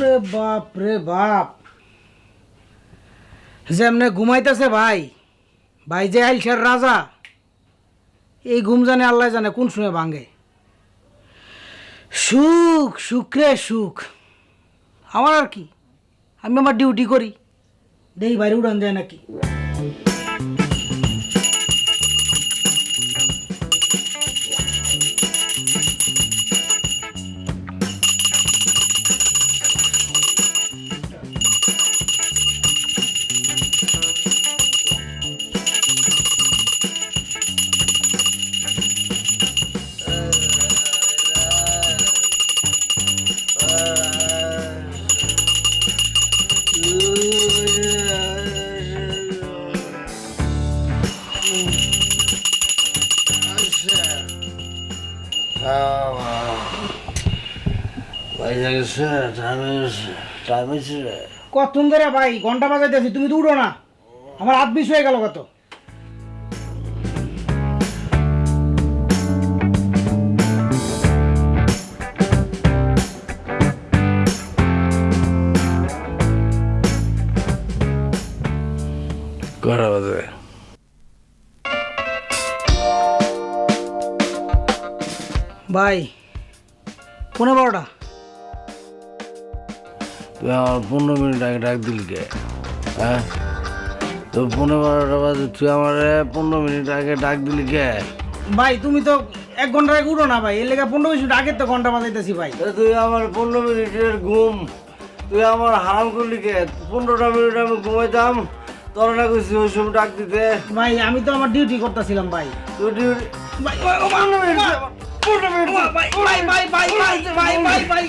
ওরে বাপ রে বাপ, যেমনে ঘুমাইতেছে ভাই, ভাই যে আইলসার রাজা, এই ঘুম জানে আল্লাহ জানে কোন সময় ভাঙে। সুখ সুখ রে সুখ, আমার আর কি, আমি আমার ডিউটি করি, দেখি বাইরে উড়ান যায় নাকি। কতক্ষণ ধরে ভাই ঘন্টা বাজাইতেছি, তুমি তো উঠো না, আমার হাত বিষ হয়ে গেল কত। কটা বাজে? ভাই 11:30। তুই আমার 15 মিনিট আগে ডাক দিলি কে? হ্যাঁ, তো 12:15 বাজে, তুই আমার 15 মিনিট আগে ডাক দিলি কে? ভাই তুমি তো 1 ঘন্টা আগে উঠো না ভাই, এর লেগে 15 মিনিট আগে তো ঘন্টা বাজাইতেছি ভাই। তুই আমার 15 মিনিটের ঘুম তুই আমার হারাম করলি কে? 15টা মিনিট আমি ঘুমাইতাম, তোর না কইছি ওই সময় ডাক দিতে। ভাই আমি তো আমার ডিউটি করতেছিলাম ভাই। তুই ডিউটি ভাই ভাই ভাই ভাই ভাই ভাই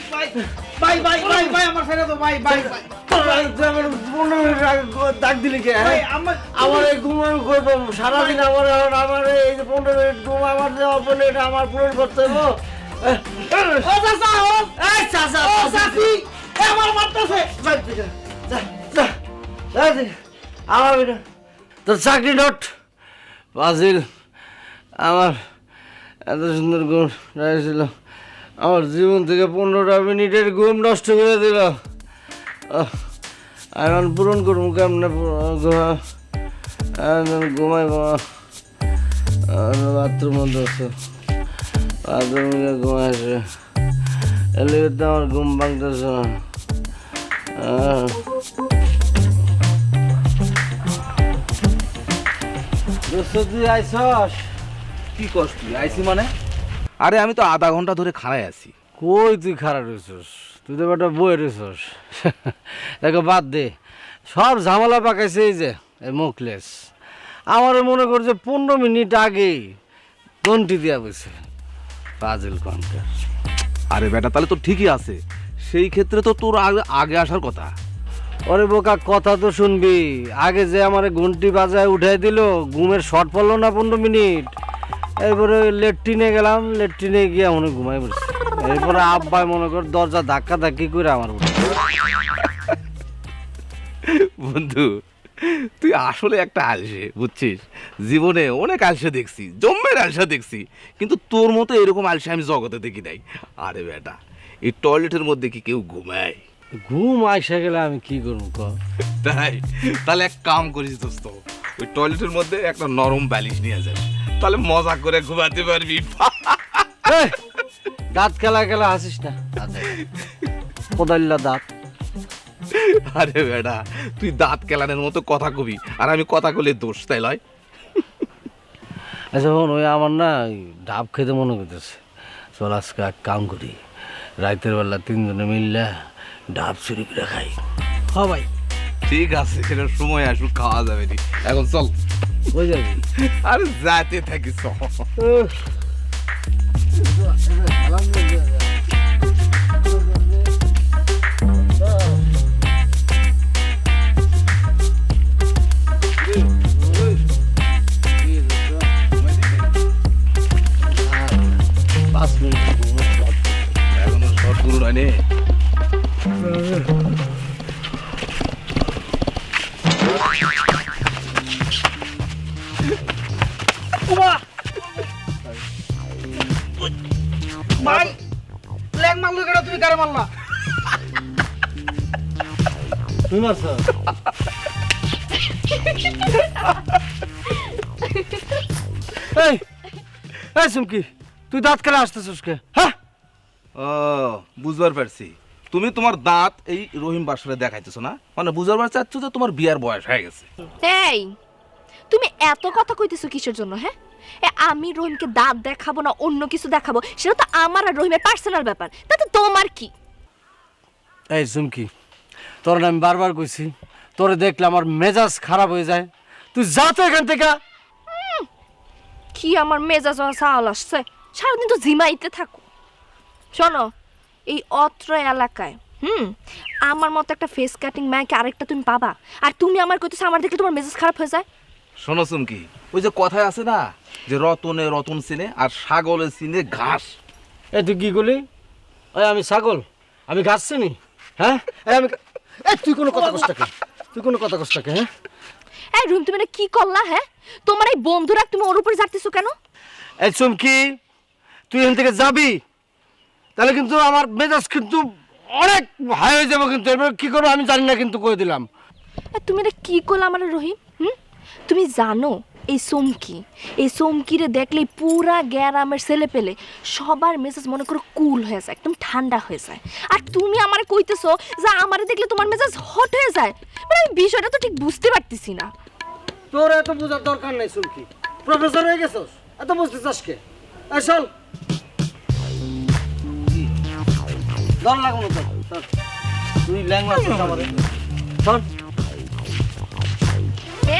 ভাই ভাই ভাই আমার ছেড়ে তো ভাই ভাই ভাই। তুই আমার 15 মিনিট আগে ডাক দিলি কে? ভাই আমার আমার এই ঘুম আমি করবো সারাদিন, আমার এই যে 15 মিনিট ঘুম আমার যে অপন, এটা আমার পূরণ করতে হবে। ও চাচা, ও এই চাচা, ও চাচি, এ আমার মারতেছে। আমার তোর চাকরি নোট বাজিল, আমার এত সুন্দর ঘুম ছিল, আমার জীবন থেকে 15টা মিনিটের ঘুম নষ্ট করে দিল। এখন পূরণ করবো কেমনে? ঘুমাই বাথরুম মধ্যে বাথরুমে ঘুমাই আসে, এলে তো আমার ঘুম ভাঙতেছে না। তুই আইসস? কি কষ্ট আইসি মানে? আরে আমি তো আধা ঘন্টা ধরে খাড়াই আছি। কই তুই খারাপ রয়েছস? তুই তো বেটা বই রয়েছস। দেখো বাদ দে, সব ঝামেলা পাকাইছে এই যে এই মুখলেস। আমার মনে করছে 15 মিনিট আগেই ঘন্টি দিয়া বসে পাজিল কন্টার। আরে বেটা তাহলে তো ঠিকই আছে, সেই ক্ষেত্রে তো তোর আগে আসার কথা। ওরে বোকা, কথা তো শুনবি। আগে যে আমার ঘন্টি বাজায় উঠাই দিল, ঘুমের শর্ট পড়লো না 15 মিনিট। এরপরে লেট্রিনে গেলাম, লেট্রিনে গিয়ে মনে ঘুমাই পড়ছি। এরপরে আব্বাই মনে কর দরজা ধাক্কা ধাক্কি করে আমার উঠে। বন্ধু তুই আসলে একটা আলসে, বুঝছিস? জীবনে অনেক আলসে দেখছি, জম্মের আলসা দেখছি, কিন্তু তোর মতো এরকম আলসে আমি জগতে দেখি নাই। আরে বেটা, এই টয়লেটের মধ্যে কি কেউ ঘুমায়? ঘুম আইসা গেলে আমি কি করবো ক? তাই তাহলে এক কাম করিস দোস্ত, ওই টয়লেটের মধ্যে একটা নরম বালিশ নিয়ে যাস, তাহলে মজা করে ঘুমাতে পারবি। এই, দাঁত খেলা খেলা হাসিস না, কোদাল্লা দাঁত। আরে বেটা, তুই দাঁত কেলানের মতো কথা কবি, আর আমি কথা কলে দোষ, তাই লয়? আচ্ছা শোন, ওই আমার না ওই ডাব খেতে মনে করতেছে। চল আজকে এক কাম করি, রাতের বেলা 3 জনে মিললে ডাব চুরি করে খাই। হ ভাই ঠিক আছে, সেটার সময় আসুক, খাওয়া যাবে নি। এখন চল। বুঝে যাবি? আরে যাতে থাকিস। এখনো শর্ট গুলো নয়। ভাই লেগ মারলো কেন? তুমি কারে মারলা? তুই মারছ? এই এই চুমকি, তুই দাঁত কেন আসতেছিস কে? হ্যাঁ, ও বুঝবার পারছি, তুমি তোমার দাঁত এই রহিম বাসরে দেখাইতেছো না, মানে বুঝবার পারছি যে তোমার বিয়ার বয়স হয়ে গেছে। এই তুমি এত কথা কইতেছো কিসের জন্য? হ্যাঁ, আমি রহিমকে দাঁত দেখাবো না অন্য কিছু দেখাবো সেটা তো আমার আর রহিমের পার্সোনাল ব্যাপার, তাতে তোমার কি? এই চুমকি, তোর আমি বারবার কইছি, তোরে দেখলে আমার মেজাজ খারাপ হয়ে যায়। তুই যা তো এখান থেকে। কি আমার মেজাজ চাল আসছে? সারাদিন তো জিমাইতে থাকো। শোনো, এই অত্র এলাকায় আমার মতো একটা ফেস কাটিং মায়াকে আরেকটা তুমি পাবা? আর তুমি আমার কইতেছো আমার দেখলে তোমার মেজাজ খারাপ হয়ে যায়? শোনো চুমকি, ওই যে কথায় আছে না যে রতনে রতন চিনে আর ছাগলে চিনে ঘাস। এই তুই কি করলি? ওই আমি ছাগল, আমি ঘাস চিনি? হ্যাঁ, এই আমি এই তুই কোনো কথা কস টাকে, তুই কোনো কথা কস টাকে? হ্যাঁ, এই রুম তুমি এটা কি করলা? হ্যাঁ, তোমার এই বন্ধুরা তুমি ওর উপরে যাচ্তেছো কেন? এই চুমকি, তুই এখান থেকে যাবি তাহলে কিন্তু আমার মেজাজ কিন্তু অনেক হাই হয়ে যাবো, কিন্তু এবার কি করবো আমি জানি না, কিন্তু করে দিলাম। তুমি এটা কি করলা আমার রহিম? তুমি জানো এই সোমকিরে দেখলেই পুরা গ্যারামের ছেলে পেলে সবার মেজাজ মনে করো কুল হয়ে যায়, একদম ঠান্ডা হয়ে যায়। আর তুমি আমারে কইতেছো যে আমারে দেখলে তোমার মেজাজ হট হয়ে যায়, মানে আমি বিষয়টা তো ঠিক বুঝতে পারতেছি না। তোর এত বোঝার দরকার নাই চুমকি, প্রফেসর হয়ে গেছস, এত বুঝতে চাস কে? এই চল, ডর লাগবো না তোর, চল। তুই ল্যাংমা আছিস আমারে, চল।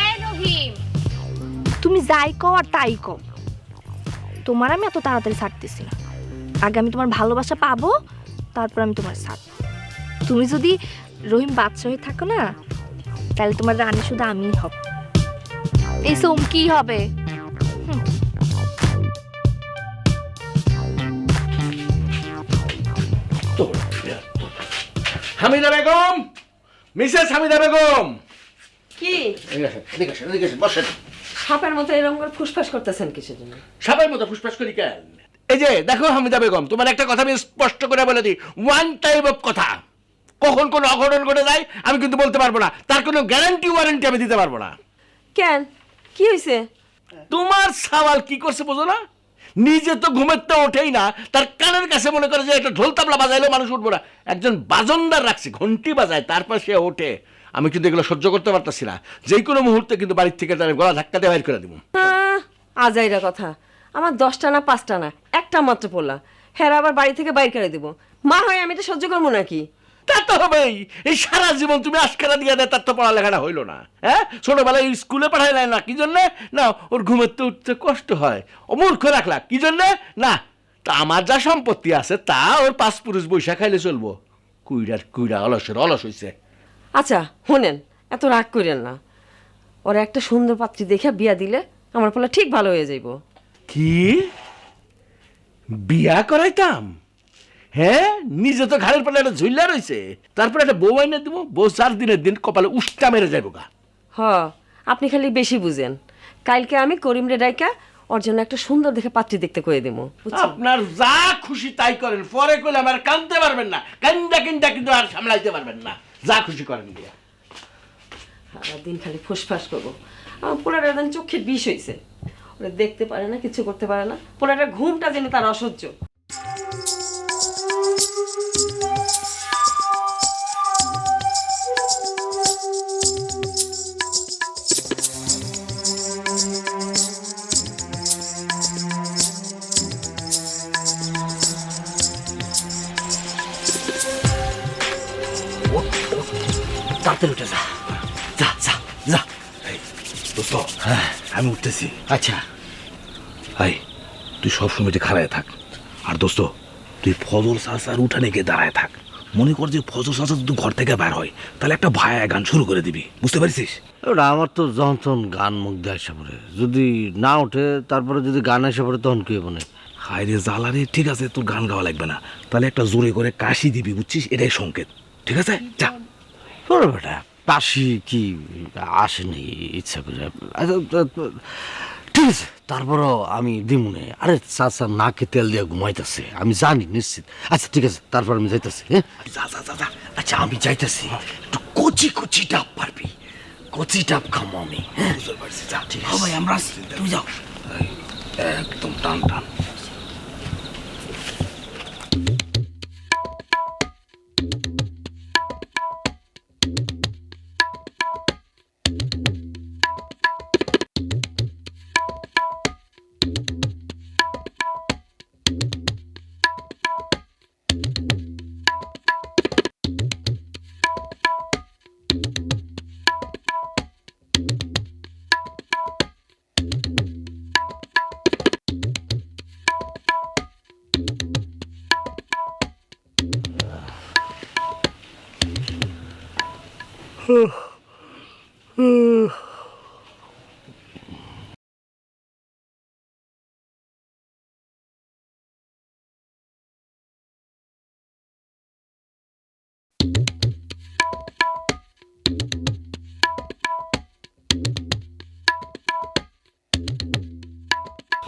এই রহিম, তুমি যাই কও আর তাই কও, তোমার আমি এত তাড়াতাড়ি ছাড়তেছি না। আগে আমি তোমার ভালোবাসা পাবো, তারপর আমি তোমার ছাড়বো। তুমি যদি রহিম বাচ্চা হয়ে থাকো না, তাহলে তোমার রানী শুধু আমিই হব, এই সোমকি হবে। হামিদা বেগম, মিসেস হামিদা বেগম, কি এদিকে আসেন, বসেন। সাপের মতো এরকম করে ফুসফাস করতেছেন কিসের জন্য? সাপের মতো ফুসফাস করি কেন? এই যে দেখো হামিদা বেগম, তোমার একটা কথা আমি স্পষ্ট করে বলে দিই, ওয়ান টাইপ অফ কথা। কখন কোন অঘটন ঘটে যায় আমি কিন্তু বলতে পারবো না, তার কোনো গ্যারান্টি ওয়ারেন্টি আমি দিতে পারবো না। কেন, কি হয়েছে? তোমার সওয়াল কি করছে বোঝো না? নিজে তো ঘুমের তো ওঠেই না, তার কানের কাছে মনে করে যে একটা ঢোল তাবলা বাজাইলেও মানুষ উঠবো না, একজন বাজনদার রাখছে, ঘন্টি বাজায়, তারপর সে ওঠে। আমি কিন্তু এগুলো সহ্য করতে পারতাছি না, যে কোনো মুহূর্তে কিন্তু বাড়ির থেকে তার গলা ধাক্কা দিয়ে বাইর করে দিব। আজাইরা কথা, আমার 10টা না 5টা না, একটা মাত্র পড়লা, হ্যাঁ আবার বাড়ি থেকে বাইর করে দিব। মা হয় আমি এটা সহ্য করবো নাকি? তা তো হবেই, এই সারা জীবন তুমি আজকারা দিয়ে দেয়, তার তো পড়ালেখাটা হইলো না। হ্যাঁ, ছোটবেলায় স্কুলে পাঠাই না, কি জন্যে না? ওর ঘুমের তো উঠতে কষ্ট হয়, ও মূর্খ রাখলা কি জন্যে না? তা আমার যা সম্পত্তি আছে তা ওর 5 পুরুষ বৈশা খাইলে চলবো। কুইড়া অলসের অলস হইছে। আচ্ছা শোনেন, এত রাগ করেন না, ওরা একটা সুন্দর পাত্রী দেখে বিয়া দিলে আমার পোলা ঠিক ভালো হয়ে যাইব। কি বিয়া করাইতাম? হ্যাঁ, নিজে তো ঘাড়ের পালে একটা ঝুল্লা রয়েছে, তারপরে একটা বউ আইনে দিব, বউ 4 দিনের দিন কপালে উষ্টা মেরে যাইব গা। হ, আপনি খালি বেশি বুঝেন। কালকে আমি করিম রে ডাইকা ওর জন্য একটা সুন্দর দেখে পাত্রী দেখতে কয়ে দেবো। আপনার যা খুশি তাই করেন, পরে করলে আমার কানতে পারবেন না, কান্দা কিন্তু আর সামলাইতে পারবেন না, যা খুশি করেন দিয়া। সারাদিন খালি ফুসফাস করবো। আমার পোলাটা একদম চোখের বিষ হয়েছে, ওরা দেখতে পারে না, কিছু করতে পারে না, পোলাটার ঘুমটা যেন তার অসহ্য। তাড়াতাড়ি উঠে যা, যা যা যা। দোস্ত, আমি উঠতেছি। আচ্ছা, হাই, তুই সবসময় খাড়ায় থাক, আর দোস্ত তুই ফজল চাচার উঠানে গিয়ে দাঁড়ায় থাক। মনে কর যে ফজল চাচা যদি ঘর থেকে বের হয়, তাহলে একটা ভায়া গান শুরু করে দিবি, বুঝতে পারছিস? ওটা আমার তো যখন তখন গান মুখ দিয়ে আসে পড়ে, যদি না ওঠে তারপরে যদি গান এসে পড়ে তখন কি হবে? হায় রে জ্বালারে, ঠিক আছে তোর গান গাওয়া লাগবে না, তাহলে একটা জোরে করে কাশি দিবি, বুঝছিস? এটাই সংকেত, ঠিক আছে? যা। তোর বেটা কাশি কি আসেনি ইচ্ছা করে? আচ্ছা, ঠিক আছে, তারপরও আমি দিমুনে। আরে চাচা নাকে তেল দিয়ে ঘুমাইতেছে, আমি জানি নিশ্চিত। আচ্ছা ঠিক আছে, তারপর আমি যাইতেছি। হ্যাঁ যা যা যা যা। আচ্ছা আমি যাইতেছি, একটু কচি কচি ডাব পারবি, কচি ডাব খামো আমি। হ্যাঁ বুঝতে পারছি, যা ঠিক আছে। ভাই আমরা আসি, তুই যাও। একদম টান টান।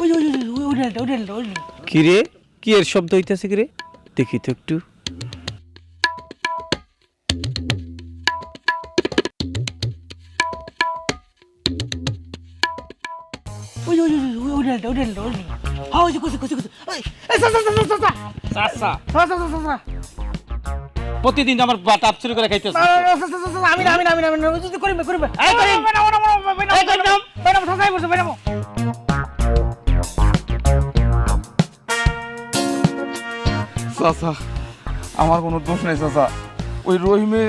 ওই ওই ওই ওই ওই ডালটা, ওই ডালটা, ওই ডালটা। কিরে কি এর শব্দ হইতেছে কিরে? দেখি তো একটু। ওই ওই ওই ওই ওই ডালটা, ওই ডালটা, ওই ডালটা। হ্যাঁ ওই যে কচি কচি কচি। এই চাচা চাচা চাচা চাচা চাচা চাচা চাচা। প্রতিদিন আমার টাপ চুরি করে খাইতেছে। আমি না আমি না আমি না আমি না, ওই যে করিম করিম। এই করিম, এই করিম, বেরাম চাচাই বসে বেরাম। চাচা আমার কোনো দোষ নেই চাচা, ওই রহিমে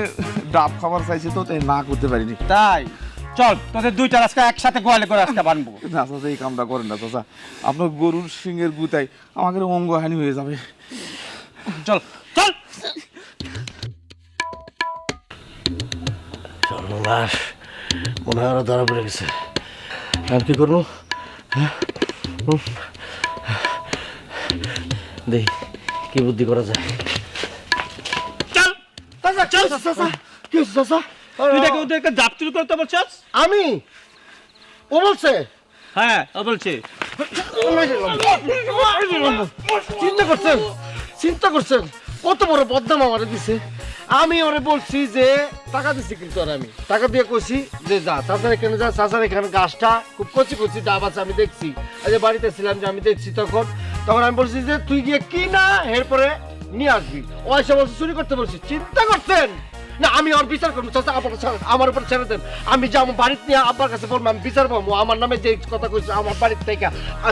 ডাব খাবার চাইছে তো তাই না করতে পারিনি। তাই চল তোদের দুইটা আজকে একসাথে গোয়ালে করে আজকে বানবো। না চাচা এই কামটা করেন না চাচা, আপনার গরুর সিংহের গুতাই আমাদের অঙ্গহানি হয়ে যাবে। চল চল। সর্বনাশ, মনে হয় আরো ধরা পড়ে গেছে। আর কি করবো? দেখি কি বুদ্ধি করা যায়। চল চাচা চল চাচা। কি হইছে চাচা? তুই দেখে ওদেরকে ডাব চুরি করতে বলছিস? আমি, ও বলছে। হ্যাঁ ও বলছে। চিন্তা করছেন, চিন্তা করছেন কত বড় বদনাম আমারে দিছে। আমি ওরে বলছি যে টাকা দিছি, কিন্তু আর আমি টাকা দিয়ে কইছি যে যা চাচার এখানে যা, চাচার এখানে গাছটা খুব কচি কচি ডাব আছে আমি দেখছি। এই যে বাড়িতে ছিলাম যে আমি দেখছি, তখন তখন আমি বলছি যে তুই গিয়ে কি না এরপরে নিয়ে আসবি। ও এসে বলছে চুরি করতে বলছি। চিন্তা করছেন না আমি ওর বিচার করবো। চাচা আমার উপর ছেড়ে দেন, আমি যাবো বাড়িতে নিয়ে আব্বার কাছে বলবো আমি বিচার পাবো। আমার নামে যে কথা কইছে আমার বাড়ির থেকে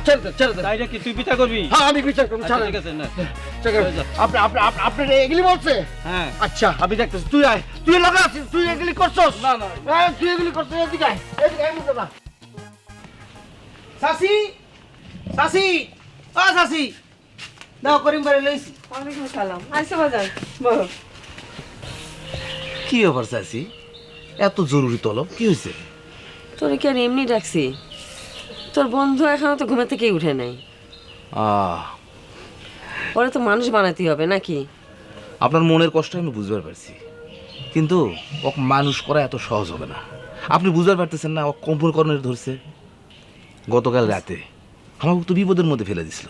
ছেড়ে দেন, ছেড়ে দেন। তাই নাকি তুই পিতা করবি? হ্যাঁ আমি বিচার করবো, আচ্ছা, ছাড়েন। ঠিক আছে না। আপনি আপনি আপনার এগুলি বলছে? হ্যাঁ আচ্ছা আমি দেখতেছি। তুই আয়, তুই লগা আছিস, তুই এগুলি করছস? না না তুই এগুলি করছস। এদিকে আয়, এদিকে আয়, মুখে না। সাসি সাসি ও সাসি, দাও করিম বাড়ি লইছি। ওয়ালাইকুম সালাম। আইসা বাজার বলো। কি ব্যাপার চাইছি, এত জরুরি তলব কি হয়েছে? তোর কি আর এমনি ডাকছি? তোর বন্ধু এখনো তো ঘুমে থেকেই উঠে নাই। ওরা তো মানুষ বানাতেই হবে নাকি? আপনার মনের কষ্ট আমি বুঝতে পারছি, কিন্তু ও মানুষ করা এত সহজ হবে না। আপনি বুঝতে পারতেছেন না, ও কম্পনকরণের ধরছে। গতকাল রাতে আমাকে তো বিপদের মধ্যে ফেলে দিছিল,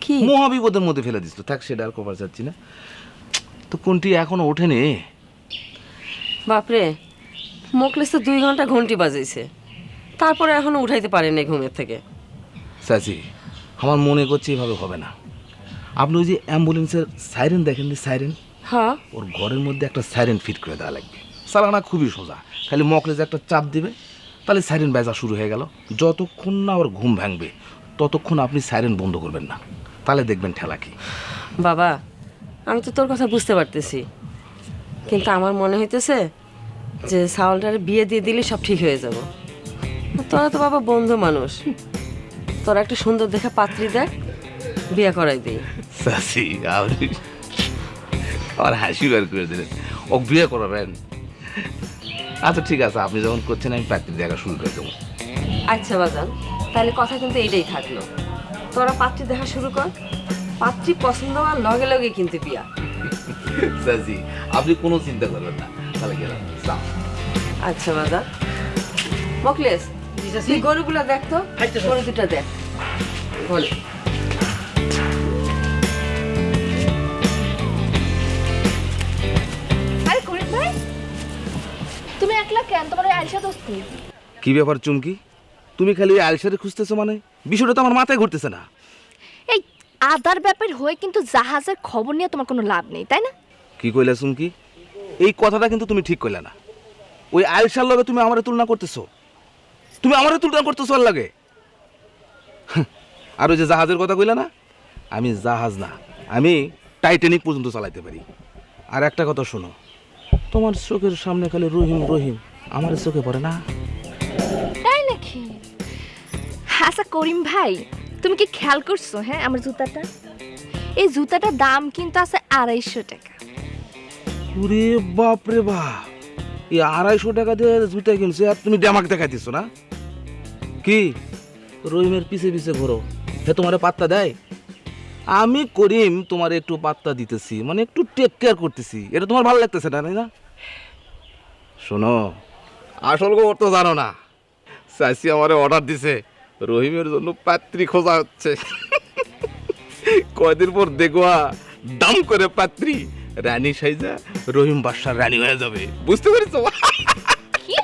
কি মহা বিপদের মধ্যে ফেলে দিছিল। থাক সেটা আর কভার চাচ্ছি না। তো কোনটি এখনো ওঠেনি? বাপরে, মোকলেস তো 2 ঘন্টা ঘন্টি বাজাইছে, তারপরে এখনো উঠাইতে পারেনি ঘুমের থেকে। চাচি আমার মনে করছে এভাবে হবে না। আপনি ওই যে অ্যাম্বুলেন্সের সাইরেন দেখেন, সাইরেন, হ্যাঁ ওর ঘরের মধ্যে একটা সাইরেন ফিট করে দেওয়া লাগবে। চালানা খুবই সোজা, খালি মকলেজ একটা চাপ দিবে, তাহলে সাইরেন বাজা শুরু হয়ে গেল। যতক্ষণ না ওর ঘুম ভাঙবে ততক্ষণ আপনি সাইরেন বন্ধ করবেন না, তাহলে দেখবেন ঠেলা কি। বাবা, আমি তো তোর কথা বুঝতে পারতেছি, কিন্তু আমার মনে হইতেছে যে সাউলটারে বিয়ে দিয়ে দিলে সব ঠিক হয়ে যাব। তোরা তো বাবা বন্ধু মানুষ, তোরা একটা সুন্দর দেখে পাত্রী দেখ, বিয়ে করাই দিই। চাচি আপনি আমার হাসি বের করে দিলেন, ও বিয়ে করাবেন? আচ্ছা ঠিক আছে, আপনি যখন করছেন আমি পাত্রী দেখা শুরু করে দেবো। আচ্ছা বাজান, তাহলে কথা কিন্তু এইটাই থাকলো, তোরা পাত্রী দেখা শুরু কর, পাত্রী পছন্দ হওয়ার লগে লগে কিন্তু বিয়া। চাচি আপনি কোনো চিন্তা করবেন না, তাহলে গেলাম। আচ্ছা বাজান। মকলেশ, তুই গরুগুলো দেখ তো, গরু দুটা দেখ। বল। আরে করিম ভাই, তুমি একলা কেন? তোমার ওই আয়শা দোস্ত কই? কি ব্যাপার চুমকি, তুমি খালি ওই আলসারে খুঁজতেছো? মানে বিষয়টা তো আমার মাথায় ঘুরতেছে না। এই আদার ব্যাপার হয়ে কিন্তু জাহাজের খবর নিয়ে তোমার কোনো লাভ নেই, তাই না? কি কইলা চুমকি? এই কথাটা কিন্তু তুমি ঠিক কইলা না। ওই আলসার লগে তুমি আমারে তুলনা করতেছো, তুমি আমারে তুলনা করতেছো আর লাগে। আর ওই যে জাহাজের কথা কইলা না, আমি জাহাজ না, আমি টাইটানিক পর্যন্ত চালাইতে পারি। আর একটা কথা শোনো, তোমার চোখের সামনে খালি রহিম রহিম, আমার চোখে পড়ে না। তাই নাকি? আচ্ছা করিম ভাই, তুমি কি খেয়াল করছো হ্যাঁ আমার জুতাটা? এই জুতাটার দাম কিন্তু আছে 250 টাকা। ওরে বাপ রে বাপ, এই 250 টাকা দিয়ে জুতা কিনছে আর তুমি ড্যামাক দেখাইতেছো না? কি রহিমের পিছে পিছে ঘোরো, হে তোমারে পাত্তা দেয়? আমি করিম তোমার একটু পাত্তা দিতেছি, মানে একটু টেক কেয়ার করতেছি, এটা তোমার ভালো লাগতেছে না, তাই না? শোনো, আসল খবর তো জানো না, চাষি আমারে অর্ডার দিছে রহিমের জন্য পাত্রী খোঁজা হচ্ছে। কয়দিন পর দেখবা দাম করে পাত্রী রানী সাইজা রহিম বাদশার রানী হয়ে যাবে, বুঝতে পেরেছো? কি?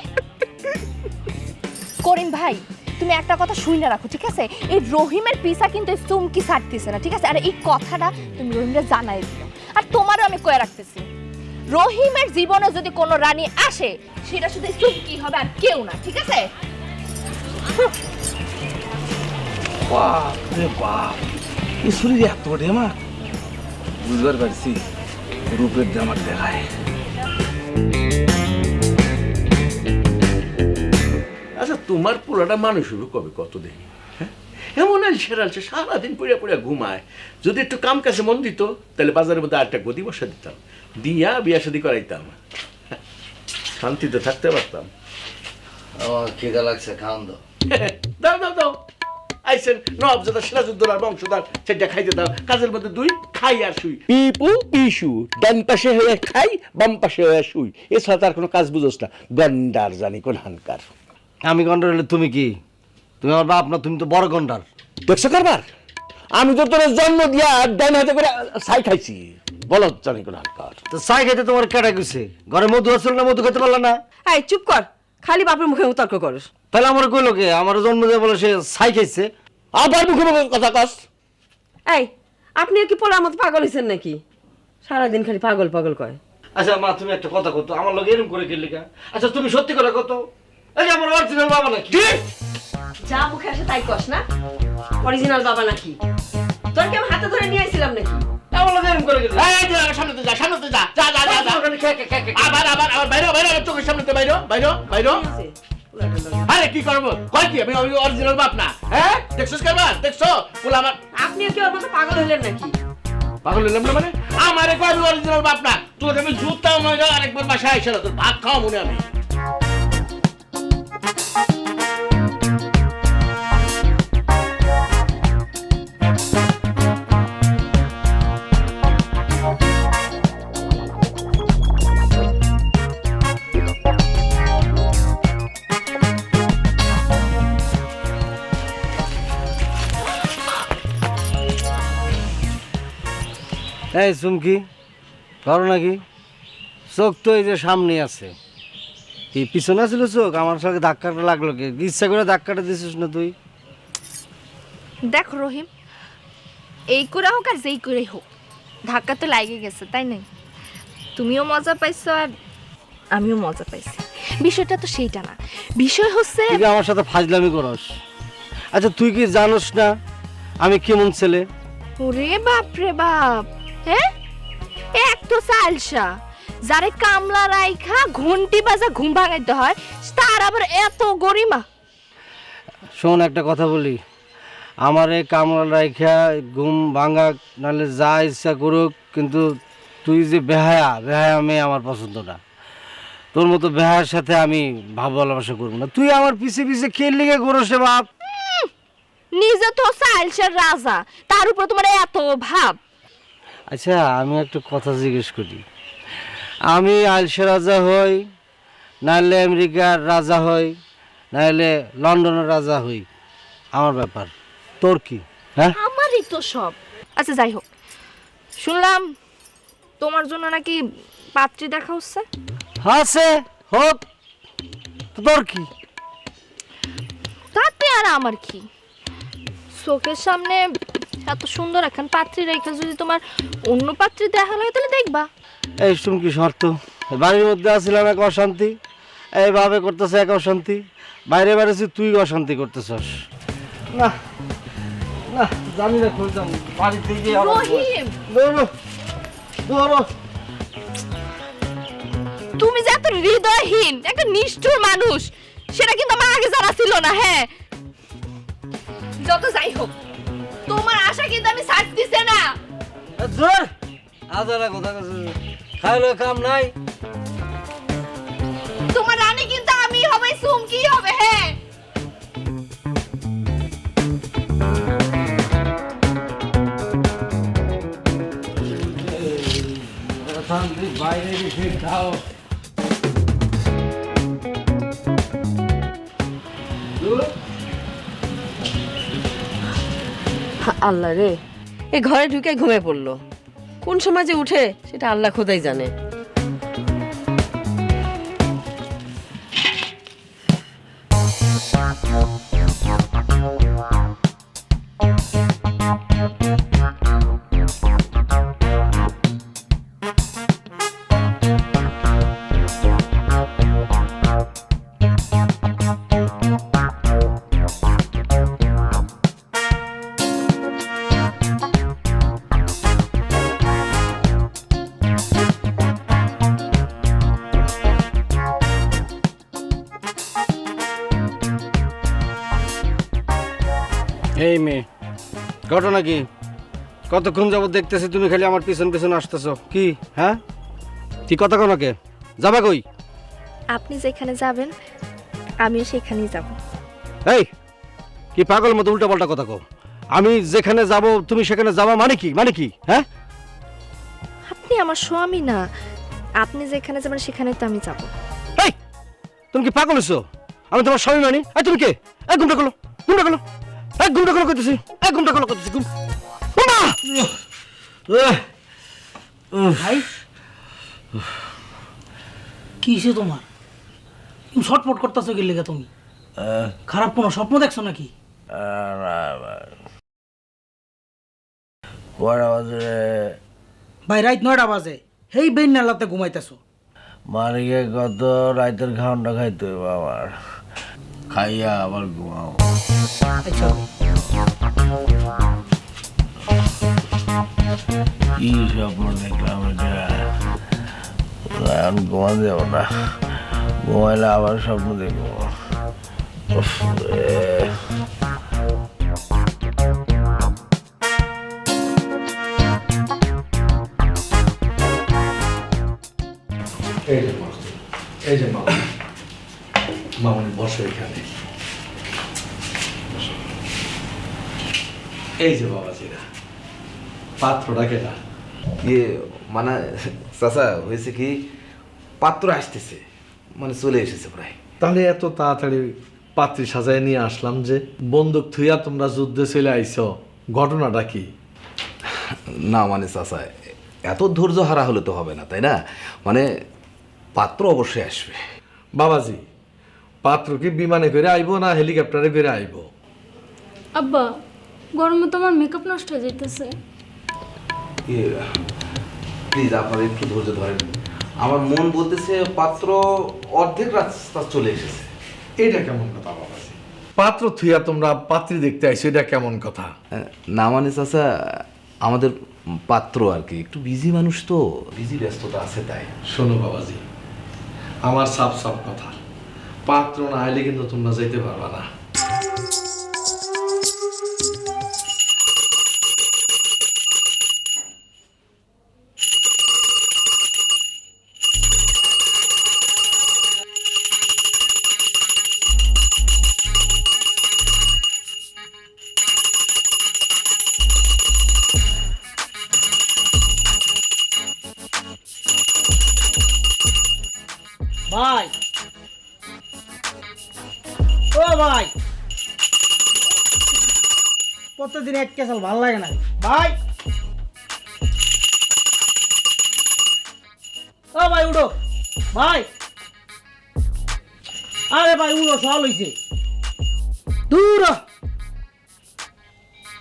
করিম ভাই, তুমি একটা কথা শুনে রাখো ঠিক আছে? এই রহিমের পিছা কিন্তু এই চুমকি ছাড়তেছে না, ঠিক আছে? আর এই কথাটা তুমি রহিমকে জানাই দিও। আর তোমারও আমি কয়ে রাখতেছি, রহিমের জীবনে যদি কোনো রানী আসে সেটা শুধু এই চুমকি হবে আর কেউ না, ঠিক আছে? বাপ রে বাপ, এই শরীরে এত ডেমা, বুঝবার পারছি রূপের জামাক দেখায়। আচ্ছা তোমার পোলাটা মানুষ হলো কবে, কত দেখি হ্যাঁ? এমন আলসে সারাদিন পড়িয়া পড়িয়া ঘুমায়। যদি একটু কাম কাছে মন দিত তাহলে বাজারের মধ্যে আরেকটা গদি বসা দিতাম, দিয়া বিয়া শাদি করাইতাম, শান্তিতে থাকতে পারতাম। আমার খিদা লাগছে, খাওয়ান দাও। দাও দাও দাও, আইসেন নবজাদা সিরাজউদ্দৌলার বংশধর, সেটা খাইতে দাও। কাজের মধ্যে দুই, খাই আর শুই। পিপু পিসু, ডান পাশে হয়ে খাই, বাম পাশে হয়ে শুই, এছাড়া তার কোনো কাজ বুঝোস না। গন্ডার জানি কোন হানকার। আমি গন্ডার হলে তুমি কি? তুমি আমার বাপ না, তুমি তো বড় গন্ডার। দেখছো কারবার? আমি তো তোর জন্ম দিয়া ডান হাতে করে ছাই খাইছি, বলো জানি কোন হানকার। তো চাই খেতে তোমার কেটে গেছে, ঘরে মধু আসল না, মধু খেতে পারলা না? এই চুপ কর, খালি বাপের মুখে তর্ক করিস। তাহলে আমার কইলো কে? আমার জন্ম দিয়ে বলে সে ছাই খাইছে। আবার মুখে মুখে কথা কস। এই আপনি কি পোলার মতো পাগল হয়েছেন নাকি? সারাদিন খালি পাগল পাগল কয়। আচ্ছা মা, তুমি একটা কথা কত, আমার লগে এরকম করে গেলি কা? আচ্ছা তুমি সত্যি করে কত, এই যে আমার অরিজিনাল বাবা নাকি? যা মুখে আসে তাই কস না? অরিজিনাল বাবা নাকি? তোর কি আমি হাতে ধরে নিয়ে আইছিলাম নাকি? আমার লগে এরকম করে গেলি? এই যে সামনে যা, সামনে যা, যা যা যা, যা। আবার আবার আবার বাইরে বাইরে, চোখের সামনে বাইরে বাইরে বাইরে। আরে কি করবো, কয় কি আমি অরিজিনাল বাপ না? হ্যাঁ দেখছস কারবার, দেখছো পোলা আমার। আপনিও কি ওর মতো পাগল হইলেন নাকি? পাগল হলাম না মানে? আমারে কয় আমি অরিজিনাল বাপ না? তোর আমি জুতা ময়দা আরেকবার বাসায় আইসা না, তোর ভাত খাওয়া মনে আমি। এই চুমকি, করো নাকি? চোখ তো এই যে সামনে আছে, কি পিছনে ছিল চোখ? আমার সঙ্গে ধাক্কাটা লাগলো কি? ইচ্ছা করে ধাক্কাটা দিছিস না তুই? দেখো রহিম, এই করে হোক আর যেই করেই হোক, ধাক্কা তো লাগে গেছে, তাই নাই? তুমিও মজা পাইছো আর আমিও মজা পাইছি। বিষয়টা তো সেইটা না, বিষয় হচ্ছে তুই কি আমার সাথে ফাজলামি করস? আচ্ছা তুই কি জানোস না আমি কেমন ছেলে? ওরে বাপ রে বাপ, হ্যাঁ এক তো চালসা, যারে কামলা রাইখা ঘন্টি বাজা ঘুম ভাঙাইতে হয়, তার আবার এত গরিমা। শোন একটা কথা বলি, আমার এই কামলা রাইখা ঘুম ভাঙা নাহলে যা ইচ্ছা করুক, কিন্তু তুই যে বেহায়া, বেহায়া মেয়ে আমার পছন্দ না। তোর মতো বেহায়ার সাথে আমি ভাব ভালোবাসা করবো না। তুই আমার পিছে পিছে খেল লিগে করস রে বাপ। নিজে তো চালসার রাজা, তার উপর তোমার এত ভাব। আচ্ছা আমি একটা কথা জিজ্ঞেস করি, আমি আলসা রাজা হই নাহলে আমেরিকার রাজা হই নাহলে লন্ডনের রাজা হই, আমার ব্যাপার। তোর কি? হ্যাঁ, আমারই তো সব। আচ্ছা যাই হোক, শুনলাম তোমার জন্য নাকি পাত্রী দেখা হচ্ছে। আছে হোক, তো তোর কি? তাতে আর আমার কি, চোখের সামনে এত সুন্দর এখন পাত্রী রেখে যদি তোমার অন্য পাত্রী দেখা লাগে তাহলে দেখবা। এই শুন কি শর্ত? বাড়ির মধ্যে আসছিলাম এক অশান্তি, এইভাবে করতেছে এক অশান্তি, বাইরে বেড়েছি তুই অশান্তি করতেছস। না না, জানি না খুঁজতাম বাড়িতে গিয়ে রহিম, ধরো ধরো। তুমি যে এত হৃদয়হীন একটা নিষ্ঠুর মানুষ সেটা কিন্তু আমার আগে জানা ছিল না। হ্যাঁ, যত যাই হোক তোমার আশা কিন্তু আমি ছাড়তেছি না। জোর আদারা কথা খাইলে কাম নাই। তোমার রানী কিন্তু আমি হবে, সুমকি হবে। হ্যাঁ, বাইরে রেখে খাও। আল্লাহ রে, এই ঘরে ঢুকে ঘুমিয়ে পড়লো। কোন সময় যে উঠে সেটা আল্লাহ খোদাই জানে। এই মেয়ে, ঘটনা কি? কতক্ষণ যাবত দেখতেছি তুমি খালি আমার পিছন পিছন আসতেছো, কি? হ্যাঁ, কি কথা কোনকে যাবা কই? আপনি যেখানে যাবেন আমিও সেখানেই যাব। এই কি পাগল মতো উল্টা পাল্টা কথা কও? আমি যেখানে যাব তুমি সেখানে যাবা মানে কি? মানে কি? হ্যাঁ, আপনি আমার স্বামী না, আপনি যেখানে যাবেন সেখানে তো আমি যাব। এই তুমি কি পাগল হইছো? আমি তোমার স্বামী মানি? এই তুমি কে? এক ঘুমটা করলো, ঘুমটা করলো, এক ঘুমটা করলো করতেছি, এক ঘুমটা করলো করতেছি। ঘুম ভাই কিসে তোমার তুমি ছটফট করতেছো কি লেগে? তুমি খারাপ কোনো স্বপ্ন দেখছো নাকি? ভাই রাত 9টা বাজে, হেই বেন নালাতে ঘুমাইতেছো। মারিয়ে কত রাতের খাওয়ানটা খাইতে হবে আমার, খাইয়া আবার ঘুমাও। আচ্ছা কি স্বপ্ন দেখলাম এটা? এখন ঘুমা যাবো না, ঘুমাইলে আবার স্বপ্ন দেখবো। উফ রে। এই যে মা, এই যে মা, মামনি বসো এখানে। এই যে বাবাজিরা, পাত্রটা কেনা। ইয়ে মানে চাচা হয়েছে কি, পাত্র আসতেছে, মানে চলে এসেছে প্রায়। তাহলে এত তাড়াতাড়ি পাত্রী সাজায় নিয়ে আসলাম যে, বন্দুক থুইয়া তোমরা যুদ্ধে চলে আইছো, ঘটনাটা কি? না মানে চাচা, এত ধৈর্য হারা হলে তো হবে না, তাই না? মানে পাত্র অবশ্যই আসবে। বাবাজি, পাত্র কি বিমানে করে আইবো না হেলিকপ্টারে করে আইবো? আব্বা, গরমে তো আমার মেকআপ নষ্ট হয়ে যাইতেছে। প্লিজ আপনারা একটু ধৈর্য ধরেন, আমার মন বলতেছে পাত্র অর্ধেক রাস্তা চলে এসেছে। এটা কেমন কথা বাবাজি? পাত্র থুইয়া তোমরা পাত্রী দেখতে আইছো, এটা কেমন কথা? না মানে চাচা, আমাদের পাত্র আর কি একটু বিজি মানুষ, তো বিজি ব্যস্ততা আছে তাই। শোনো বাবাজি, আমার সাফ সাফ কথা, পাত্র না আইলে কিন্তু তোমরা যাইতে পারবা না। ভাই ভাই প্রত্যেকদিন এক কেসাল ভালো লাগে না ভাই। ও ভাই উঠো ভাই, আরে ভাই উঠো, সল হইছে দূর হ।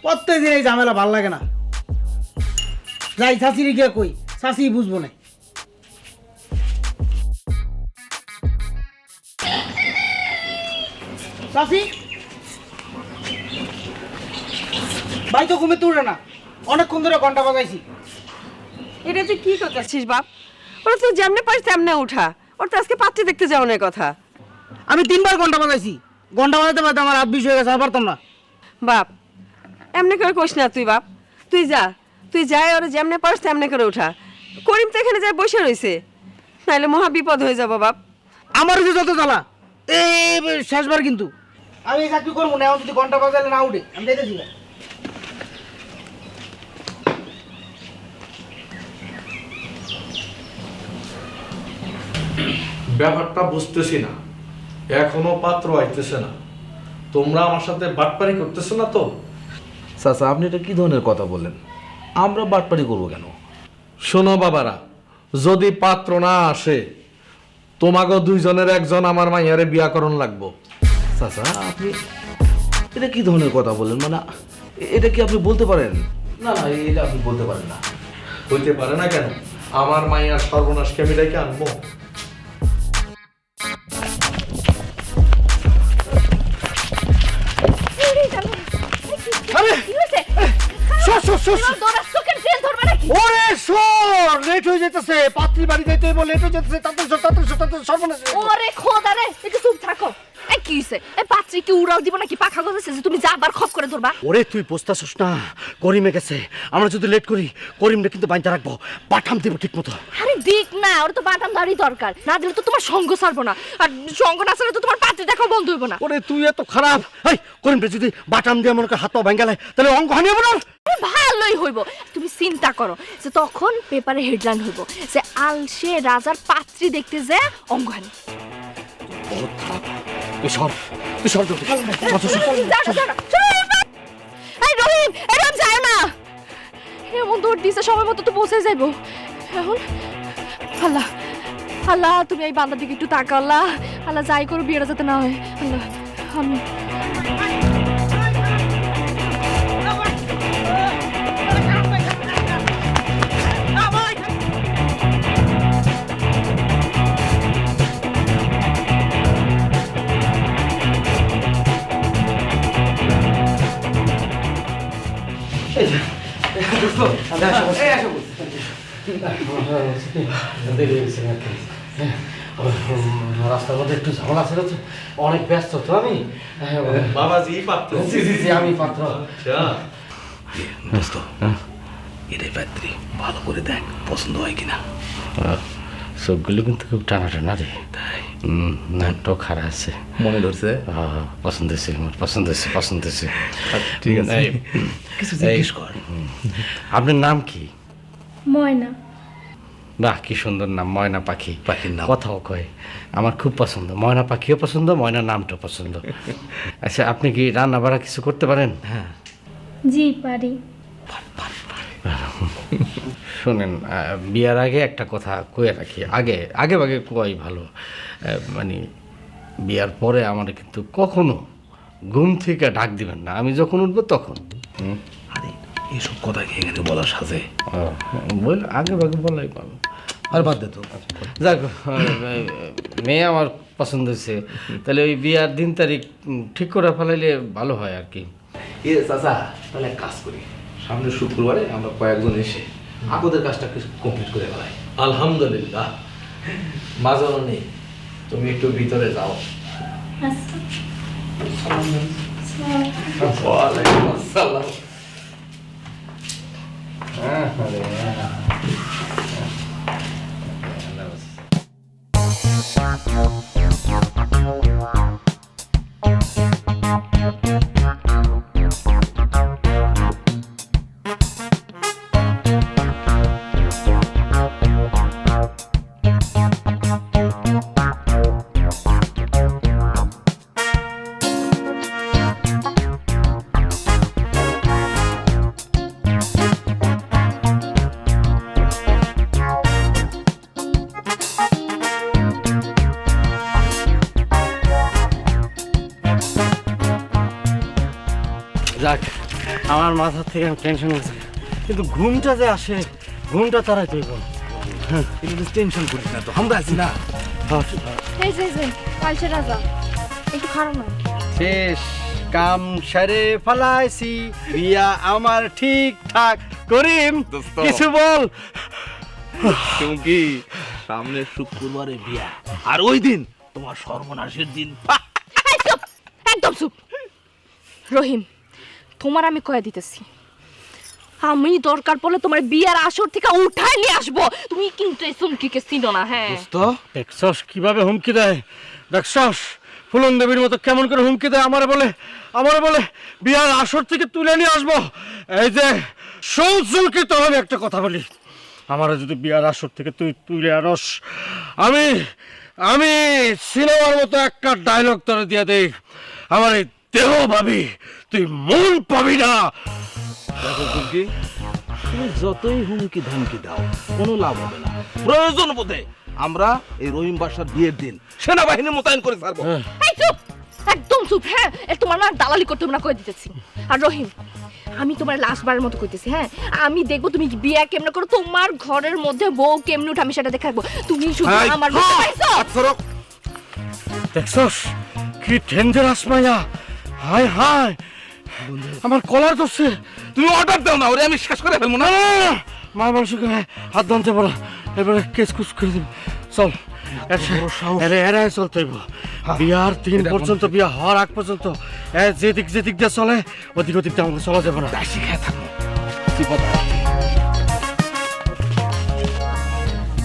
প্রত্যেকদিন এই ঝামেলা ভাল লাগে না। যাই শাশিরে গিয়ে কই, শাশি বুঝবো না। শাশি ভাই তো ঘুমে তুলে না, অনেকক্ষণ ধরে ঘন্টা বাজাইছি। এটা তুই কি করতেছিস বাপ? ওরা তুই যেমনে পারিস তেমনে উঠা। ওর তো আজকে পাত্রী দেখতে যাওয়ার কথা। আমি 3 বার ঘন্টা বাজাইছি, ঘন্টা বাজাতে বাজাতে আমার হাত বিষ হয়ে গেছে, আর পারতাম না। বাপ এমনি করে কইস না তুই বাপ, তুই যা, তুই যাই ওরা যেমনে পারিস তেমনে করে উঠা। করিম তো এখানে যায় বসে রয়েছে, নাহলে মহা বিপদ হয়ে যাবো বাপ। আমার যে যত জ্বালা, এই শেষবার কিন্তু আমি এই চাকরি করবো না। এখন যদি ঘন্টা বাজালে না উঠে আমি দেখেছি না। ব্যাপারটা বুঝতেছি না, এখনো পাত্র আইতেছে না। তোমরা আমার সাথে বাটপারি করতেছো না তো? চাচা আপনি এটা কি ধরনের কথা বললেন? আমরা বাটপারি করবো কেন? শোনো বাবারা, যদি পাত্র না আসে তোমাকে দুইজনের একজন আমার মাইয়ারে বিয়াকরণ লাগবো। চাচা আপনি এটা কি ধরনের কথা বললেন? মানে এটা কি আপনি বলতে পারেন? না না, এটা আপনি বলতে পারেন না। হইতে পারে না কেন? আমার মাইয়ার সর্বনাশকে আমি ডেকে আনবো? ওরে সর, লেট হয়ে যেতেছে, পাত্রী বাড়ি যাইতে হইব, লেট হয়ে যেতেছে, তাতে সর্বনাশ। ওরে খোদা রে, একটু চুপ থাকো। এই কি হইছে? এই পাত্রী কি উড়াল দিব নাকি পাখা গজাছে যে তুমি যা আবার খপ করে ধরবা? ওরে তুই পোস্তাছস না, করিমে গেছে। আমরা যদি লেট করি করিমটা কিন্তু বাইন্দা রাখবো, পাঠাম দিব ঠিক মতো। আরে দিক না, ওর তো বাদাম দাড়ি দরকার, না দিলে তো তোমার সঙ্গ ছাড়বো না, আর সঙ্গ না ছাড়লে তো তোমার পাত্রী দেখাও বন্ধ হইব না। ওরে তুই এত খারাপ। এই করিমটা যদি বাটাম দিয়ে মনে করে হাত পা ভাঙ্গালে তাহলে অঙ্গ হানি হবো না? ভালোই হইব। তুমি চিন্তা করো যে তখন পেপারে হেডলাইন হইব যে আলসে রাজার পাত্রী দেখতে যে অঙ্গহানি। বহুত খারাপ। তুই সর, তুই সর জলদি। এই রহিম, এরকম যায় না। এমন দৌড় দিছে, সময় মতো তো পৌঁছে যাইব। এখন আল্লাহ আল্লাহ, তুমি এই বান্দার দিকে একটু তাকাও। আল্লাহ আল্লাহ, যাই করো বিয়েটা যাতে না হয়। আল্লাহ আমি রাস্তার মধ্যে একটু ঝামেলা ছিল তো, অনেক ব্যস্ত তো আমি। বাবাজি পাত্র? জি জি জি, আমি পাত্র। দোস্ত, এটাই পাত্রী, ভালো করে দেখ পছন্দ হয় কিনা। চোখগুলো কিন্তু খুব টানা টানা রে, তাই নাকটাও খারাপ আছে। মনে ধরছে? পছন্দ হয়েছে আমার, পছন্দ হয়েছে, পছন্দ হয়েছে। ঠিক আছে, কিছু জিজ্ঞেস কর। আপনার নাম কি? ময়না। বাহ, কি সুন্দর নাম, ময়না পাখি। পাখির নাম? কথাও কয়, আমার খুব পছন্দ। ময়না পাখিও পছন্দ, ময়না নামটাও পছন্দ। আচ্ছা, আপনি কি রান্না বাড়া কিছু করতে পারেন? হ্যাঁ। জি পারি। শোনেন, বিয়ার আগে একটা কথা কয়ে রাখি, আগে আগে আগে কই ভালো। মানে বিয়ার পরে আমার কিন্তু কখনো ঘুম থেকে ডাক দিবেন না, আমি যখন উঠবো তখন। আরে এইসব কথা কি এখানে বলার সাথে? বল, আগে আগে বলাই ভালো। আর বাদ দে তো। যাক, মেয়ে আমার পছন্দ হয়েছে, তাহলে ওই বিয়ার দিন তারিখ ঠিক করে ফেলাইলে ভালো হয় আর কি। চাচা তাহলে এক কাজ করি, সামনের শুক্রবারে আমরা কয়েকজন এসে আগদের কাজটা কমপ্লিট করে ফেলাই। আলহামদুলিল্লাহ। মাজানো নেই, তুমি একটু ভিতরে যাও। আচ্ছা। ওয়ালাইকুম আসসালাম। আমার মাথা থেকে আমি টেনশন হচ্ছে, কিন্তু ঘুমটা যে আসে, ঘুমটা তারাই তৈব। কিন্তু টেনশন করিস না তো, আমরা আছি না। এই যে কালচে রাজা একটু খারাপ না। শেষ কাম সেরে ফেলাইছি, বিয়া আমার ঠিকঠাক। করিম দোস্ত। কিছু বল। চুমকি, সামনে শুক্রবারে বিয়া, আর ওই দিন তোমার সর্বনাশের দিন। এই চুপ, একদম চুপ। রহিম, তোমার আমি কয়ে দিতেছি, আমি দরকার পড়লে তোমার বিয়ার আসর থেকে উঠায় নিয়ে আসবো। তুমি কিন্তু এই চুমকিকে চিনো না। হ্যাঁ দোস্ত, দেখছস কিভাবে হুমকি দেয়, দেখছস ফুলন দেবীর মতো কেমন করে হুমকি দেয়। আমারে বলে বিয়ার আসর থেকে তুলে নিয়ে আসবো। এই যে সৌচুলকে, তো আমি একটা কথা বলি, আমারে যদি বিয়ার আসর থেকে তুই তুলে আনস, আমি সিনেমার মতো একটা ডায়লগ তোরে দিয়ে দেই, আমার এই দেহ ভাবি, তুই মন পাবি না। দেখো চুমকি, তুমি যতই হুমকি ধামকি দাও কোনো লাভ হবে না। প্রয়োজন বোধে আমরা এই রহিম বাসার বিয়ের দিন সেনাবাহিনী মোতায়েন করে ছাড়বো। এই চুপ, একদম চুপ। হ্যাঁ, তোমার না দালালি করতে না কয়ে দিতেছি। আর রহিম, আমি তোমার লাস্টবারের মতো কইতেছি, হ্যাঁ, আমি দেখবো তুমি বিয়া কেমনে করো, তোমার ঘরের মধ্যে বউ কেমনে উঠে, আমি সেটা দেখাবো। তুমি শুধু আমার বুঝতে পারছো? দেখছস কি ডেঞ্জারাস মাইয়া, হায় হায়, আমার কলার ধরছে। তুমি অর্ডার দাও না, ওরে আমি শেষ করে ফেলবো না। মা মানুষকে হাত দানতে বলো, এবারে কেস কুচ করে দিবি। চল এরাই চলতে হইব। বিয়ার দিন পর্যন্ত, বিয়া হওয়ার আগ পর্যন্ত যেদিক দিয়ে চলে, ওদিক দিয়ে আমাকে চলা যাবে না। শিখায় থাকবো।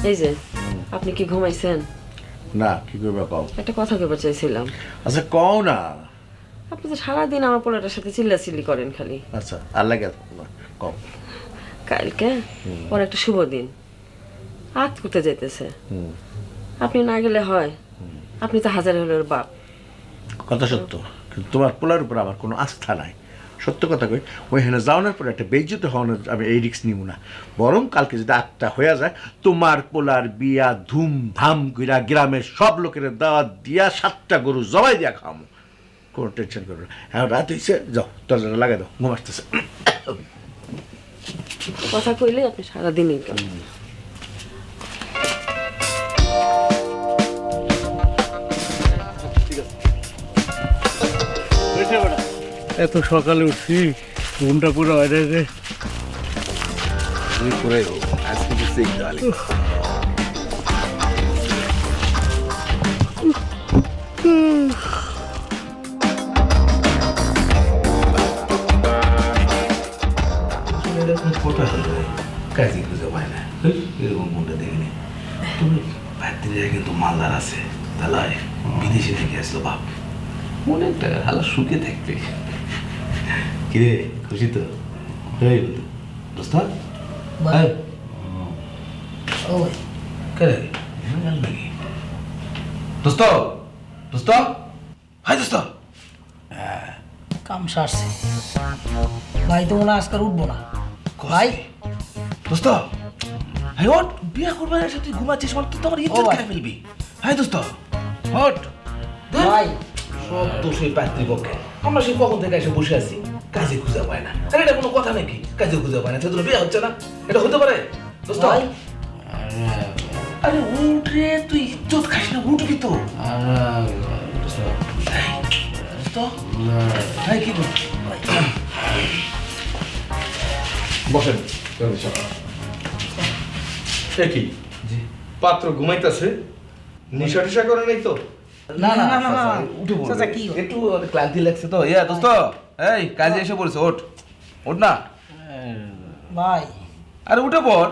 এই যে আপনি কি ঘুমাইছেন? না, কি করবে কও? একটা কথা কইবার চাইছিলাম। আচ্ছা কও না। আপনি তো সারাদিন আমার পোলাটার সাথে চিল্লাচিল্লি করেন খালি। আচ্ছা, আর লাগে কও। কালকে ওর একটা শুভ দিন, আত করতে যাইতেছে। আপনি না গেলে হয়? আপনি তো হাজার হলের বাপ। কথা সত্য, কিন্তু তোমার পোলার উপর আমার কোনো আস্থা নাই। সত্য কথা কই, ওইখানে যাওয়ানোর পরে একটা বেইজ্জত হওয়ানোর আমি এই রিস্ক নিব না। বরং কালকে যদি আটটা হয়ে যায়, তোমার পোলার বিয়া ধুমধাম কইরা গ্রামের সব লোকের দাওয়াত দিয়া 7টা গরু জবাই দিয়া খাওয়ামো। কোনো টেনশন করো না। হ্যাঁ, রাত হয়েছে, যাও দরজাটা লাগাই দাও, ঘুম আসতেছে। কথা কইলে আপনি সারাদিনই করেন। এত সকালে উঠছি, ঘুমটা পুরো হয় রে। তুমি করে আজকে তো সেই গালি। কাজে খুঁজে পায় না, এরকম কোনটা দেখিনি। তুমি ভাতৃরা কিন্তু মালদার আছে, তাহলে বিদেশে থেকে আসলো বাপ, মনে একটা হালা সুখে থাকবে। কিরে, খুশি তো? এই বন্ধু, দোস্ত, এই, কে রে? গেল নাকি? দোস্ত, দোস্ত, হাই দোস্ত। কাম সারছে ভাই, তো মনে হয় আজকাল উঠবো না ভাই। দোস্ত, হাই ওঠ, বিয়া করবার এসে তুই ঘুমাচ্ছিস, মানে তুই তো আমার ইজ্জত খেয়ে ফেলবি। হাই দোস্ত, ওঠ। ভাই সব দোষ ওই পাত্রীপক্ষে। আমরা সেই কখন থেকে এসে বসে আছি, কাজে খুঁজে পায় না। আরে এটা কোনো কথা নাকি? কাজে খুঁজে পায় না, সেজন্য বিয়ে হচ্ছে না? এটা হতে পারে দোস্ত? ভাই আরে উঠ রে, তুই ইজ্জত খাস না, উঠবি তো। দোস্ত, ভাই কি বল? বসেন। কি পাত্র ঘুমাইতেছে, নিশা টিশা করে নাই তো? না না না না, উঠে পড়বে। চাচা, কি? একটু ক্লান্তি লাগছে তো। ইয়া দোস্ত, এই কাজে এসে পড়েছে, ওঠ, ওঠ না। ভাই আরে উঠে পড়।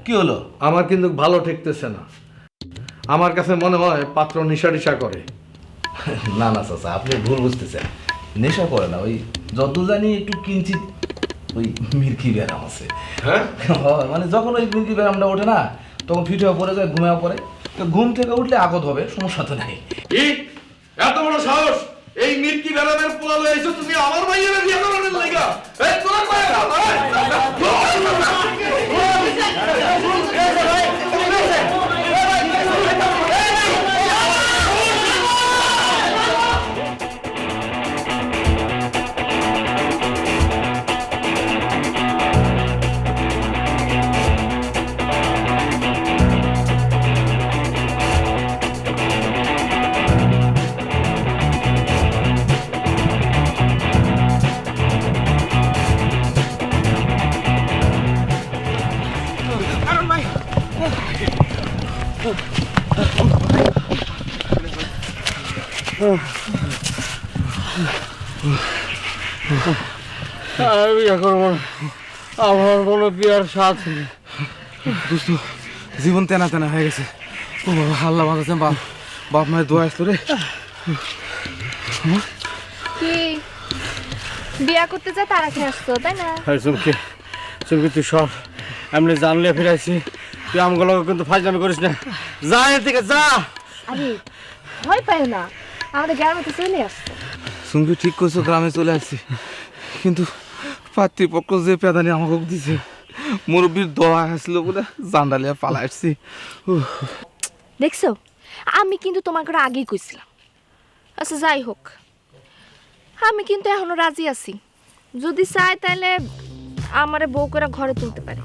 কি হলো? আমার কিন্তু ভালো ঠেকতেছে না। আমার কাছে মনে হয় পাত্র নিশা টিশা করে। না না চাচা, আপনি ভুল বুঝতেছেন। নেশা করে না, ওই যত জানি একটু কিঞ্চিত ওই মির্কি ব্যায়াম আছে। হ্যাঁ, মানে যখন ওই মির্কি ব্যায়ামটা ওঠে না, তখন ফিট হয়ে পড়ে যায়, ঘুমিয়ে পড়ে। তো ঘুম থেকে উঠলে আগত হবে, সমস্যা তো নাই। কি এত বড় সাহস? এই মির্কি বেড়ামের পোলা লয়ে এসো তুমি আমার মাইয়ের বিয়ে করানোর লাগা? এই তোরা কয় না? কারণ ভাই আর বিয়ে করবো না। আমার কোনো বিয়ার স্বাদ নেই। দোস্ত জীবন তেনা তেনা হয়ে গেছে। ও বাবা আল্লাহ বাঁচাচ্ছেন, বাপ বাপ মায়ের দোয়া আসলো রে। কি বিয়া করতে যা তারা খেয়ে আসতো তাই না? চুমকি চুমকি তুই সব এমনি জানলে ফিরাইছি, তুই আমগুলো কিন্তু ফাজলামি করিস না। যা এর থেকে যা। আরে ভয় পাই না, আমাদের গ্রামে তো চলে আসতো। সুমকি ঠিক করছো, গ্রামে চলে আসছি, কিন্তু পাতৃপক্ষ যে পেদানি আমাকে দিছে, মুরব্বীর দোয়া আসলো বলে জান্ডালিয়া পালা আসছি। দেখছো, আমি কিন্তু তোমার করে আগেই কইছিলাম। আচ্ছা যাই হোক, আমি কিন্তু এখনো রাজি আছি। যদি চাই তাহলে আমারে বউ করে ঘরে তুলতে পারে।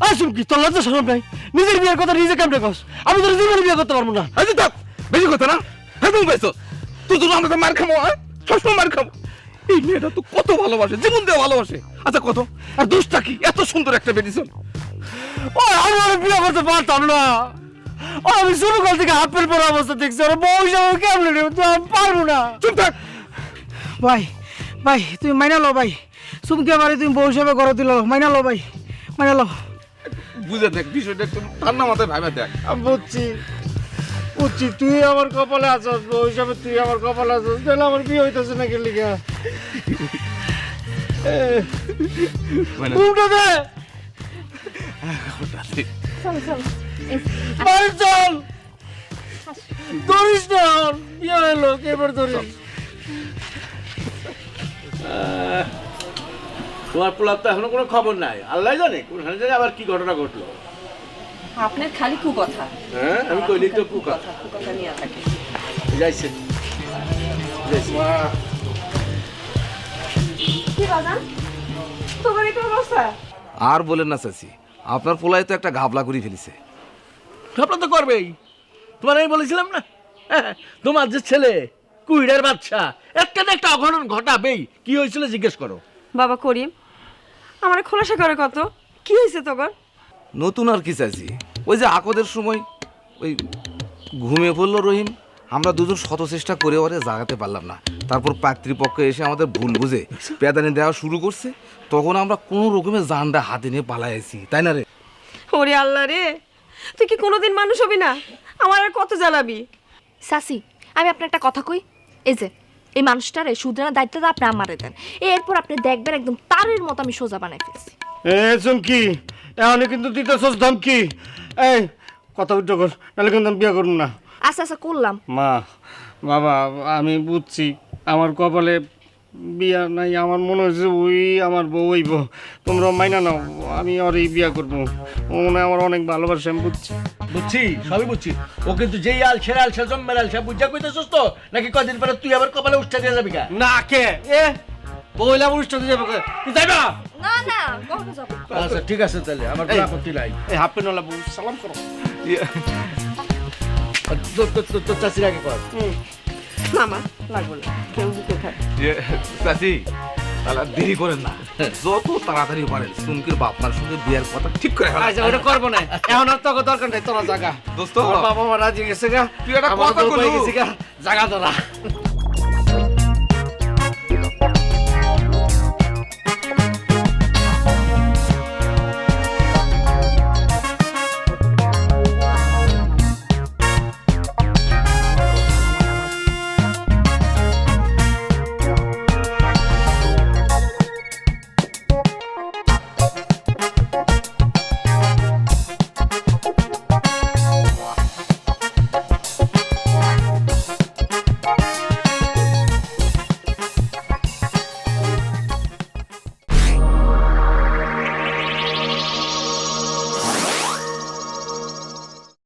আর চুমকি তোর লজ্জা শরম নাই? নিজের বিয়ের কথা নিজে কেমনে কস? আমি তোর জীবনে বিয়ে করতে পারবো না। আচ্ছা থাক, বেশি কথা না। হ্যাঁ তুমি পাইছো, তুই তো আমরা মার খামো, সবসময় মার খামো। এই মেয়েটা তো কত ভালোবাসে, জীবন দিয়ে ভালোবাসে। আচ্ছা কত আর দোষটা কি? এত সুন্দর একটা বেডিসন। ও আমি ওর বিয়ে করতে পারতাম না। ও আমি শুরু কাল থেকে হাফের পর অবস্থা দেখছি, ওর বউ হিসাবে কেমনে নেব? তো আমি পারবো না। চুপ থাক। ভাই ভাই তুমি মাইনা লো ভাই, চুমকি আমারে তুমি বউ হিসাবে ঘরে দিল, মাইনা লো ভাই, মাইনা লো। বুঝে দেখ বিষয়টা, একটু ঠান্ডা মাথায় ভাইবা দেখ। আমি বুঝছি বুঝছি, তুই আমার কপালে আছস, বউ হিসাবে তুই আমার কপালে আছস, তাহলে আমার বিয়ে হইতেছে না কেন লিগা? উল্টো দে, চল চল বাড়ি চল। ধরিস না, বিয়ে হইলো এবার ধরিস। তোমার পোলার তো এখনো কোনো খবর নাই, আল্লাহ জানে কোনখানে জানে আবার কি ঘটনা ঘটলো। আপনার খালি কুকথা, হ্যাঁ আমি কইলি তো কুকা কুকথা নিয়ে থাকে। যাইছে কি বাজান, তোমার এই অবস্থা? আর বলেন না চাচি, আপনার পোলাই তো একটা ঘাবলা করে ফেলেছে। ঘটনা তো করবেই, তোমার আমি বলেছিলাম না? হ্যাঁ, তোমার যে ছেলে কুইডের বাচ্চা একটা না একটা অঘটন ঘটাবেই। কি হয়েছিল জিজ্ঞেস করো। বাবা করিম, আমার খোলাসা করে কত, কি হয়েছে তোর? নতুন আর কি চাইছি, ওই যে আকদের সময় ওই ঘুমিয়ে পড়লো রহিম, আমরা দুজন শত চেষ্টা করে ওরে জাগাতে পারলাম না। তারপর পাতৃপক্ষ এসে আমাদের ভুল বুঝে পেদানি দেওয়া শুরু করছে, তখন আমরা কোনো রকমের জানটা হাতে নিয়ে পালাইছি, তাই না রে? ওরে আল্লাহ রে, তুই কি কোনোদিন মানুষ হবি না? আমার আর কত জ্বালাবি। সাসি, আমি আপনার একটা কথা কই। এই যে এই মানুষটারে শুধরানোর দায়িত্বটা আপনি আমারে দেন, এরপর আপনি দেখবেন একদম তারের মতো আমি সোজা বানাই ফেলছি। এ চুমকি, এখন কিন্তু দিতেছস ধমকি। এই কথা উঠো কর, নাহলে কিন্তু আমি বিয়ে করবো না। আচ্ছা আচ্ছা করলাম। মা বাবা, আমি বুঝছি আমার কপালে বিয়া নাই, আমার মনে হচ্ছে ওই আমার বউ হইব। তোমরা মাইনা নাও, আমি আর এই বিয়া করবো। ও মনে হয় আমার অনেক ভালোবাসে, আমি বুঝছি। বুঝছি, সবই বুঝছি। ও কিন্তু যেই আলসা জম্মের আলসা বুঝা কইতেছস তো, নাকি কদিন পরে তুই আবার কপালে উষ্টা দিয়ে যাবি গা? না কে এ বইলা অনুষ্ঠান দিয়ে যাবে, তুই যাইবা? না না, কখন যাব? আচ্ছা ঠিক আছে, তাহলে আমার কোনো আপত্তি নাই। এই হাফ প্যান্ট ওলা বউ সালাম করো। আর তোর চাষির আগে কর। মামা লাগবো না, কেউ বুকে থাক। চাচি তাহলে আর দেরি করেন না, যত তাড়াতাড়ি পারেন সুমকির বাপ মার সঙ্গে বিয়ের কথা ঠিক করে ফেলেন। আচ্ছা ওটা করবো না, এখন আর তোকে দরকার নাই, তোরা জাগা। দোস্ত আমার বাবা মা রাজি গেছে গা, তুই একটা আমার কথা বউ কইলু। পেয়ে গেছে গা, জাগা তোরা।